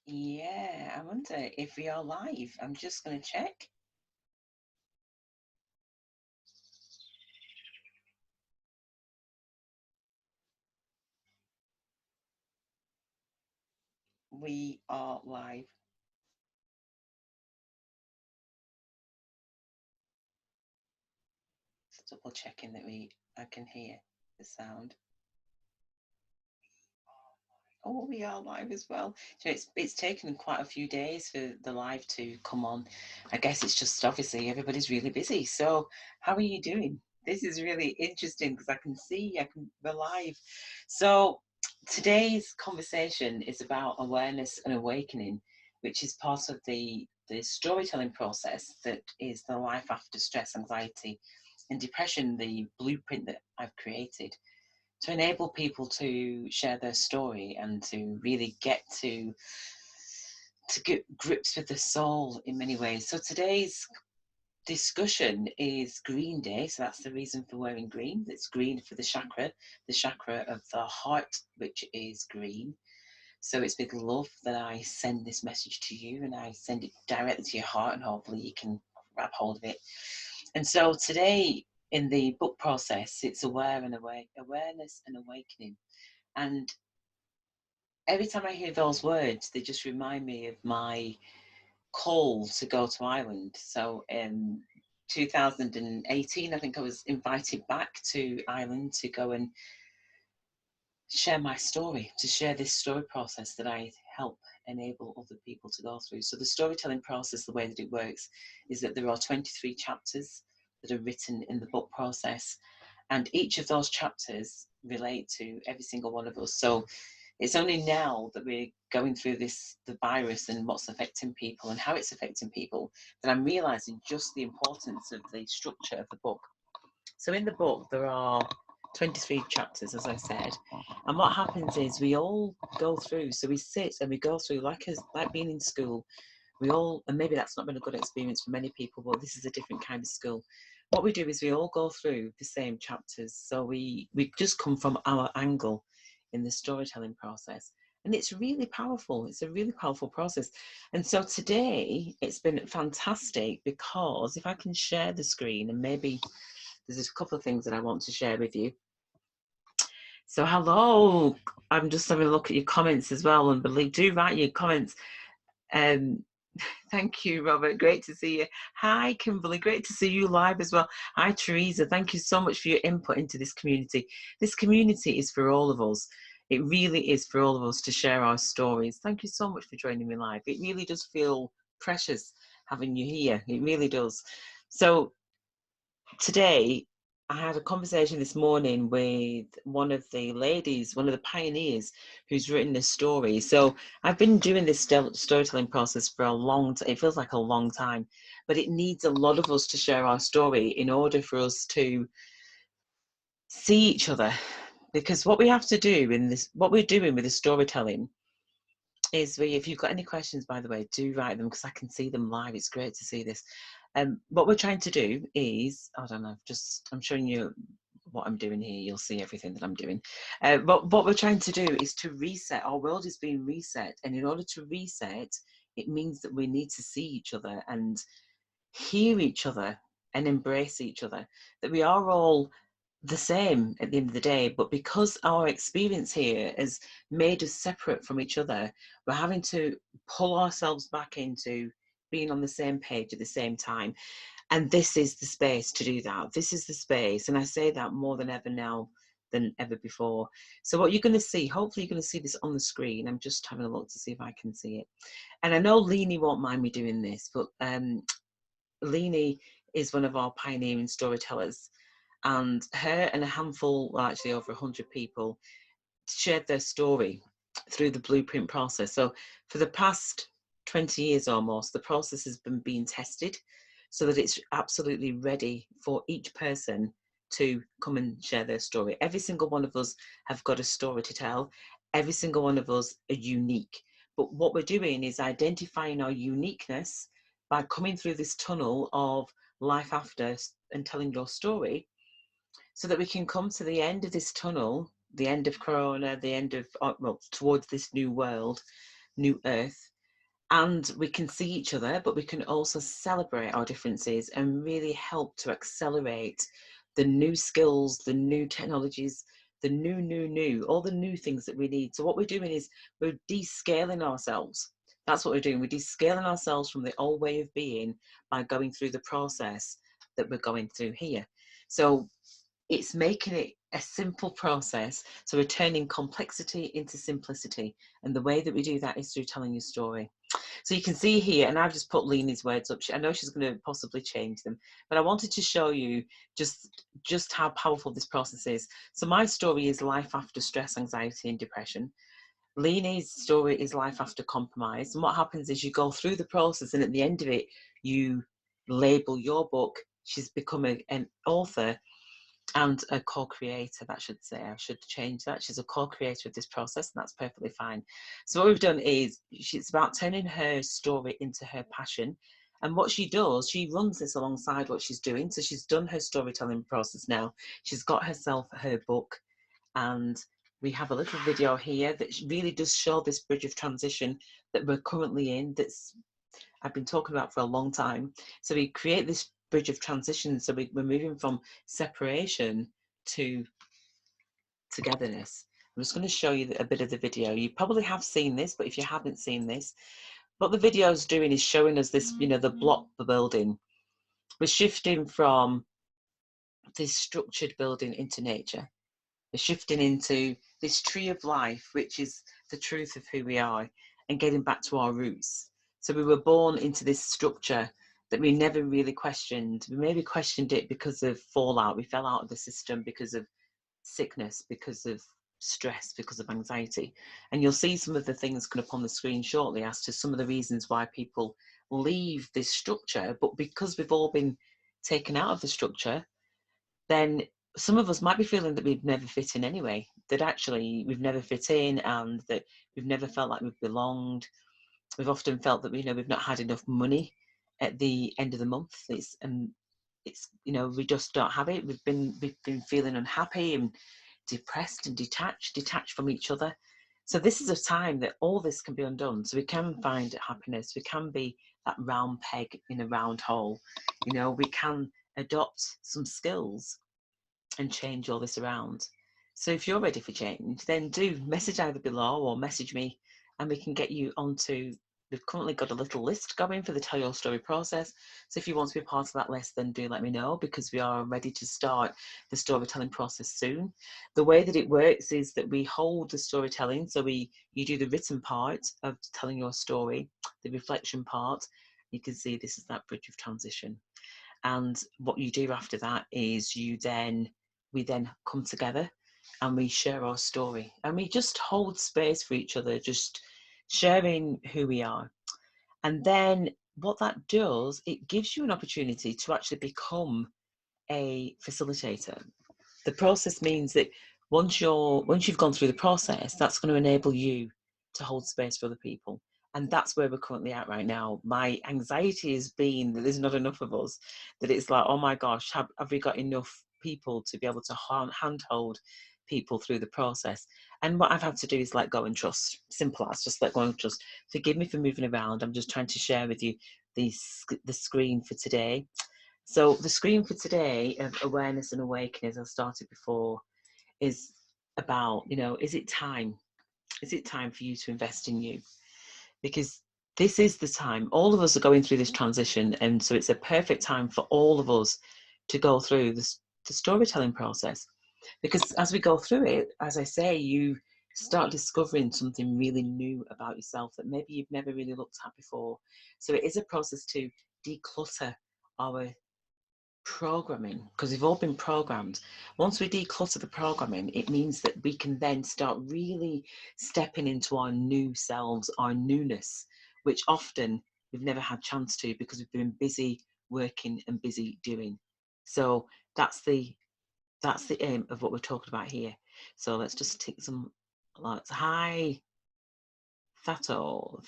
Yeah, I wonder if we are live. I'm just going to check. We are live. Just double checking that I can hear the sound. Oh, we are live as well. So it's taken quite a few days for the live to come on. I guess it's just obviously everybody's really busy. So how are you doing? This is really interesting because we're live. So today's conversation is about awareness and awakening, which is part of the storytelling process that is the life after stress, anxiety, and depression, the blueprint that I've created to enable people to share their story and to really get to get grips with the soul in many ways. So today's discussion is Green Day, so that's the reason for wearing green. It's green for the chakra of the heart, which is green. So it's with love that I send this message to you, and I send it directly to your heart, and hopefully you can grab hold of it. And so today in the book process, it's awareness and awakening. And every time I hear those words, they just remind me of my call to go to Ireland. So in 2018, I think I was invited back to Ireland to go and share my story, to share this story process that I help enable other people to go through. So the storytelling process, the way that it works, is that there are 23 chapters that are written in the book process, and each of those chapters relate to every single one of us. So it's only now that we're going through the virus and what's affecting people and how it's affecting people, that I'm realizing just the importance of the structure of the book. So in the book, there are 23 chapters, as I said, and what happens is we all go through. So we sit and we go through like being in school. We all, and maybe that's not been a good experience for many people, but this is a different kind of school. What we do is we all go through the same chapters. So we just come from our angle in the storytelling process. And it's really powerful. It's a really powerful process. And so today it's been fantastic because if I can share the screen, and maybe there's a couple of things that I want to share with you. So hello, I'm just having a look at your comments as well, and do write your comments. Thank you, Robert. Great to see you. Hi, Kimberly. Great to see you live as well. Hi, Teresa. Thank you so much for your input into this community. This community is for all of us. It really is for all of us to share our stories. Thank you so much for joining me live. It really does feel precious having you here. It really does. So today, I had a conversation this morning with one of the ladies, one of the pioneers who's written this story. So I've been doing this storytelling process for a long time. It feels like a long time, but it needs a lot of us to share our story in order for us to see each other. Because what we have to do what we're doing with the storytelling is if you've got any questions, by the way, do write them because I can see them live. It's great to see this. What we're trying to do is, I don't know, I'm showing you what I'm doing here. You'll see everything that I'm doing. But what we're trying to do is to reset. Our world is being reset. And in order to reset, it means that we need to see each other and hear each other and embrace each other. That we are all the same at the end of the day, but because our experience here has made us separate from each other, we're having to pull ourselves back into being on the same page at the same time. And this is the space to do that. This is the space. And I say that more than ever now than ever before. So what you're going to see, hopefully you're going to see this on the screen. I'm just having a look to see if I can see it. And I know Leanie won't mind me doing this, but Leanie is one of our pioneering storytellers. And her and a handful, well, actually over 100 people, shared their story through the blueprint process. So for the past 20 years almost, the process has been being tested so that it's absolutely ready for each person to come and share their story. Every single one of us have got a story to tell. Every single one of us are unique. But what we're doing is identifying our uniqueness by coming through this tunnel of life after and telling your story, so that we can come to the end of this tunnel, the end of Corona, the end of, well, towards this new world, new earth, And we can see each other, but we can also celebrate our differences and really help to accelerate the new skills, the new technologies, the new, all the new things that we need. So what we're doing is we're descaling ourselves. That's what we're doing. We're descaling ourselves from the old way of being by going through the process that we're going through here. So it's making it a simple process. So we're turning complexity into simplicity. And the way that we do that is through telling your story. So you can see here, and I've just put Lena's words up. I know she's going to possibly change them, but I wanted to show you just how powerful this process is. So my story is life after stress, anxiety, and depression. Lena's story is life after compromise. And what happens is you go through the process, and at the end of it, you label your book. She's become an author and a co-creator, that should say. I should change that. She's a co-creator of this process, and that's perfectly fine. So what we've done is she's about turning her story into her passion. And what she does, she runs this alongside what she's doing. So she's done her storytelling process now. She's got herself her book, and we have a little video here that really does show this bridge of transition that we're currently in, that's I've been talking about for a long time. So we create this bridge of transition. So we're moving from separation to togetherness. I'm just going to show you a bit of the video. You probably have seen this, but if you haven't seen this, what the video is doing is showing us this, the block, the building. We're shifting from this structured building into nature. We're shifting into this tree of life, which is the truth of who we are, and getting back to our roots. So we were born into this structure that we never really questioned. We maybe questioned it because of fallout. We fell out of the system because of sickness, because of stress, because of anxiety. And you'll see some of the things come up on the screen shortly as to some of the reasons why people leave this structure. But because we've all been taken out of the structure, then some of us might be feeling that we've never fit in anyway, that actually we've never fit in, and that we've never felt like we've belonged. We've often felt that we've not had enough money at the end of the month. It's we just don't have it. We've been feeling unhappy and depressed and detached from each other. So this is a time that all this can be undone. So we can find happiness. We can be that round peg in a round hole. We can adopt some skills and change all this around. So if you're ready for change, then do message either below or message me, and we can get you onto. We've currently got a little list going for the Tell Your Story process. So if you want to be part of that list, then do let me know, because we are ready to start the storytelling process soon. The way that it works is that we hold the storytelling. So you do the written part of telling your story, the reflection part. You can see this is that bridge of transition. And what you do after that is we then come together and we share our story, and we just hold space for each other, just sharing who we are. And then what that does, it gives you an opportunity to actually become a facilitator. The process means that once you've gone through the process, that's going to enable you to hold space for other people. And that's where we're currently at right now. My anxiety has been that there's not enough of us, that it's like, oh my gosh, have we got enough people to be able to handhold people through the process? And what I've had to do is let go and trust. Simple as, just let go and trust. Forgive me for moving around. I'm just trying to share with you the screen for today. So the screen for today of awareness and awakening, as I started before, is about, is it time? Is it time for you to invest in you? Because this is the time. All of us are going through this transition, and so it's a perfect time for all of us to go through the storytelling process. Because as we go through it, as I say, you start discovering something really new about yourself that maybe you've never really looked at before. So it is a process to declutter our programming, because we've all been programmed. Once we declutter the programming, it means that we can then start really stepping into our new selves, our newness, which often we've never had chance to because we've been busy working and busy doing. So that's the aim of what we're talking about here. So let's just take some lights. Hi, Thato,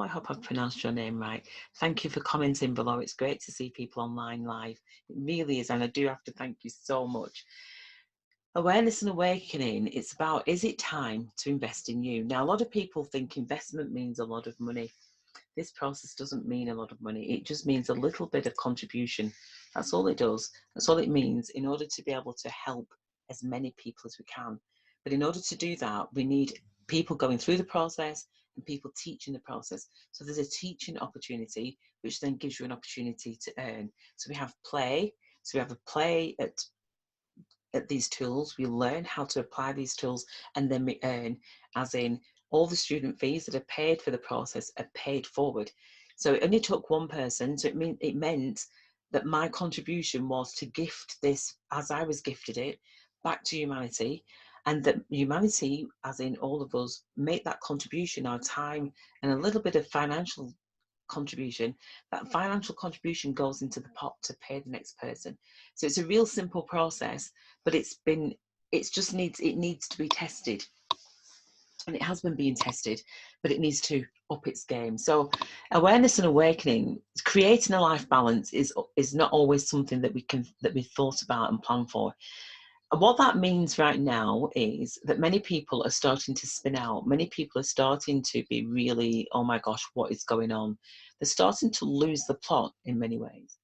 I hope I've pronounced your name right. Thank you for commenting below. It's great to see people online live. It really is, and I do have to thank you so much. Awareness and awakening, it's about, is it time to invest in you? Now, a lot of people think investment means a lot of money. This process doesn't mean a lot of money. It just means a little bit of contribution. That's all it does. That's all it means in order to be able to help as many people as we can. But in order to do that, we need people going through the process and people teaching the process. So there's a teaching opportunity, which then gives you an opportunity to earn. So we have play. So we have a play at these tools, we learn how to apply these tools, and then we earn, as in all the student fees that are paid for the process are paid forward. So it only took one person, so it meant that my contribution was to gift this, as I was gifted it, back to humanity, and that humanity, as in all of us, make that contribution, our time and a little bit of financial contribution. That financial contribution goes into the pot to pay the next person. So it's a real simple process, but it needs to be tested, and it has been being tested, but it needs to up its game. So awareness and awakening, creating a life balance is not always something that we've thought about and planned for. And what that means right now is that many people are starting to spin out. Many people are starting to be really, oh my gosh, what is going on? They're starting to lose the plot in many ways.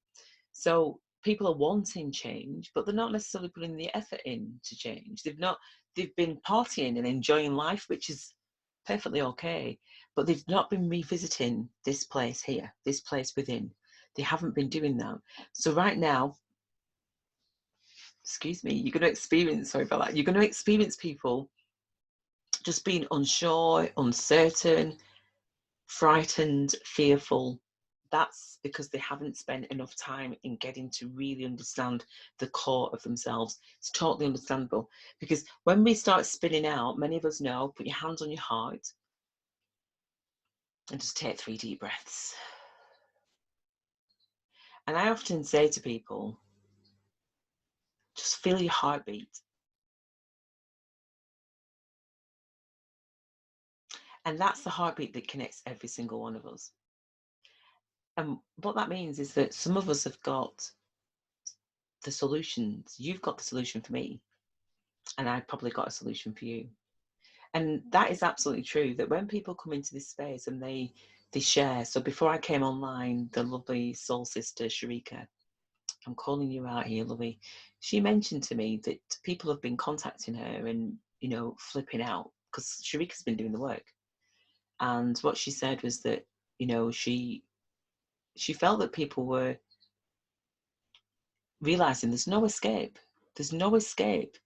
So people are wanting change, but they're not necessarily putting the effort in to change. They've been partying and enjoying life, which is perfectly okay, but they've not been revisiting this place here, this place within. They haven't been doing that. So right now, excuse me, you're going to experience, sorry about that, you're going to experience people just being unsure, uncertain, frightened, fearful. That's because they haven't spent enough time in getting to really understand the core of themselves. It's totally understandable, because when we start spinning out, many of us know, put your hands on your heart and just take 3 deep breaths. And I often say to people, just feel your heartbeat. And that's the heartbeat that connects every single one of us. And what that means is that some of us have got the solutions. You've got the solution for me, and I've probably got a solution for you. And that is absolutely true, that when people come into this space and they share. So before I came online, the lovely soul sister, Sharika, I'm calling you out here, lovey. She mentioned to me that people have been contacting her and, flipping out, because Sharika's been doing the work. And what she said was that, she felt that people were realizing there's no escape. There's no escape.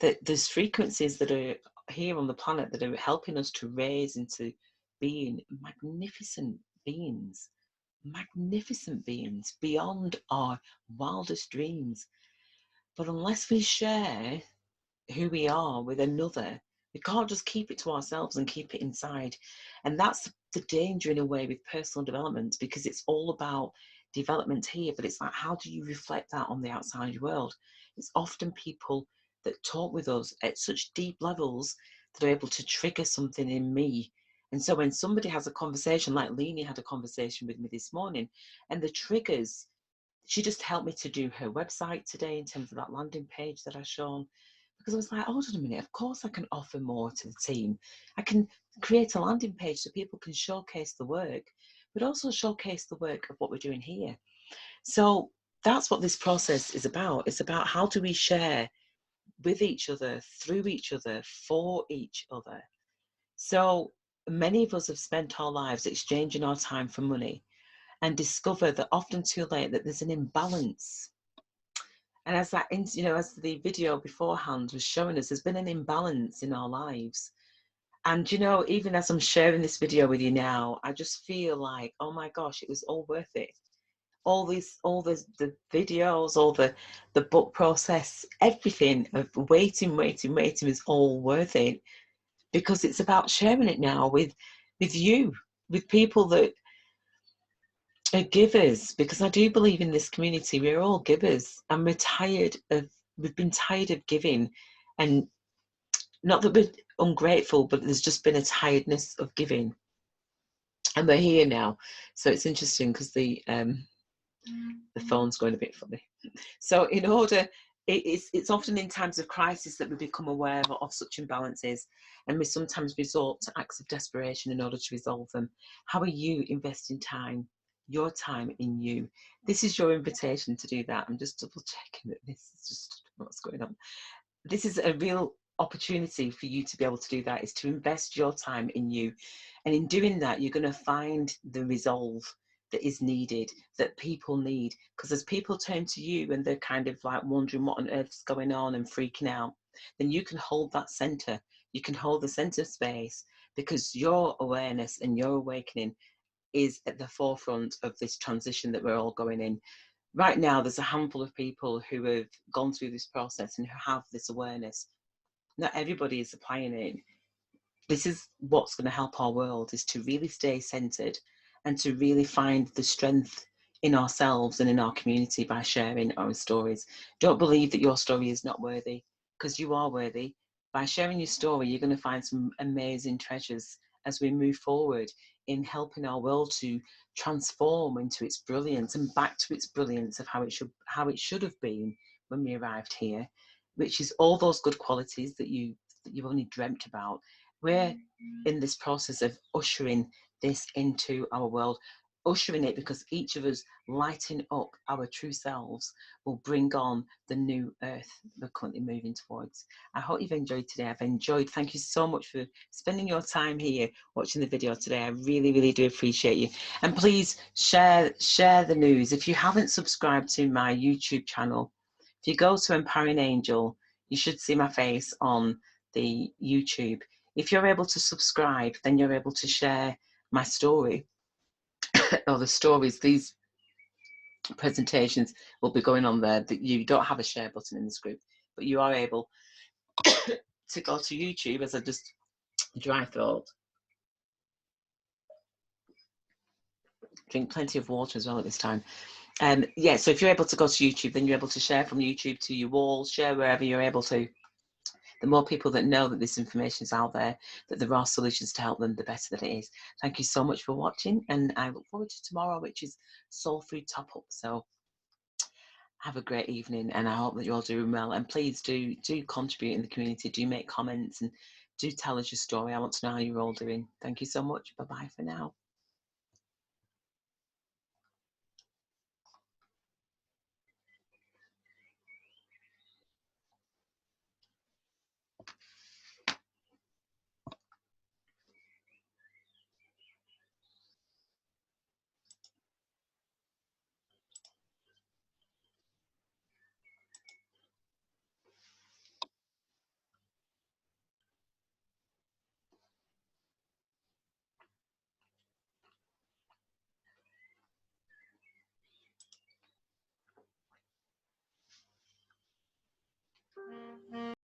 That there's frequencies that are here on the planet that are helping us to raise into being magnificent beings beyond our wildest dreams. But unless we share who we are with another, we can't just keep it to ourselves and keep it inside. And that's the danger in a way with personal development, because it's all about development here, but it's like, how do you reflect that on the outside world? It's often people that talk with us at such deep levels that are able to trigger something in me. And so when somebody has a conversation, like Leni had a conversation with me this morning, and the triggers, she just helped me to do her website today in terms of that landing page that I've shown. Because I was like, hold on a minute, of course I can offer more to the team. I can create a landing page so people can showcase the work, but also showcase the work of what we're doing here. So that's what this process is about. It's about how do we share with each other, through each other, for each other. So many of us have spent our lives exchanging our time for money, and discover that often too late that there's an imbalance. And as that, as the video beforehand was showing us, there's been an imbalance in our lives. And, even as I'm sharing this video with you now, I just feel like, oh my gosh, it was all worth it. All the videos, all the book process, everything of waiting is all worth it, because it's about sharing it now with you, with people that are givers, because I do believe in this community, we're all givers, and we've been tired of giving, and not that we're ungrateful, but there's just been a tiredness of giving, and we're here now. So it's interesting because the phone's going a bit funny. So in order it's often in times of crisis that we become aware of such imbalances, and we sometimes resort to acts of desperation in order to resolve them. How are you investing time, your time in you? This is your invitation to do that. I'm just double checking that this is just what's going on. This is a real opportunity for you to be able to do that, is to invest your time in you. And in doing that, you're going to find the resolve that is needed, that people need. Because as people turn to you and they're kind of like wondering what on earth's going on and freaking out, then you can hold that center. You can hold the center space, because your awareness and your awakening is at the forefront of this transition that we're all going in. Right now, there's a handful of people who have gone through this process and who have this awareness. Not everybody is applying it. This is what's going to help our world, is to really stay centered and to really find the strength in ourselves and in our community by sharing our stories. Don't believe that your story is not worthy, because you are worthy. By sharing your story, you're going to find some amazing treasures as we move forward in helping our world to transform into its brilliance and back to its brilliance of how it should have been when we arrived here, which is all those good qualities that you've only dreamt about. We're in this process of ushering this into our world, ushering it, because each of us lighting up our true selves will bring on the new earth we're currently moving towards. I hope you've enjoyed today. I've enjoyed. Thank you so much for spending your time here watching the video today. I really, really do appreciate you. And please share the news. If you haven't subscribed to my YouTube channel, if you go to Empowering Angel, you should see my face on the YouTube. If you're able to subscribe, then you're able to share my story or the stories. These presentations will be going on there. That you don't have a share button in this group, but you are able to go to YouTube, as I just dry throat. Drink plenty of water as well at this time. Yeah, so if you're able to go to YouTube, then you're able to share from YouTube to your wall, share wherever you're able to. The more people that know that this information is out there, that there are solutions to help them, the better that it is. Thank you so much for watching, and I look forward to tomorrow, which is Soul Food Top Up. So have a great evening, and I hope that you're all doing well. And please do contribute in the community, do make comments, and do tell us your story. I want to know how you're all doing. Thank you so much. Bye bye for now.